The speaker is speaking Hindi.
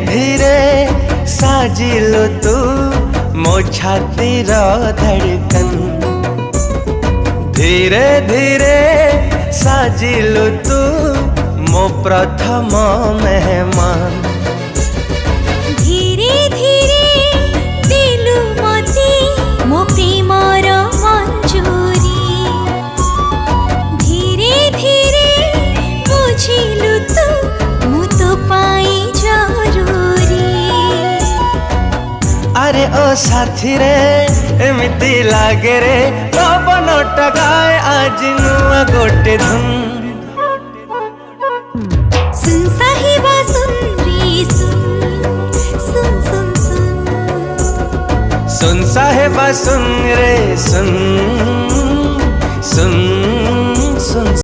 धीरे साजिलु तू मो छातीर धड़कन। धीरे धीरे साजिलु तू मो प्रथम मेहमान। धीरे धीरे दिलु मते मो प्रेमर मंजूरी। धीरे धीरे बुझिलु तू मु तो पाई जरूरी। अरे ओ साथी रे एमिति लागे रे पवन टगाए आज नुआ गोटे धुन। सुन साहिबा सुन रे सुन सुन सुन सुन। सुन साहेबा सुन रे सुन सुन सुन।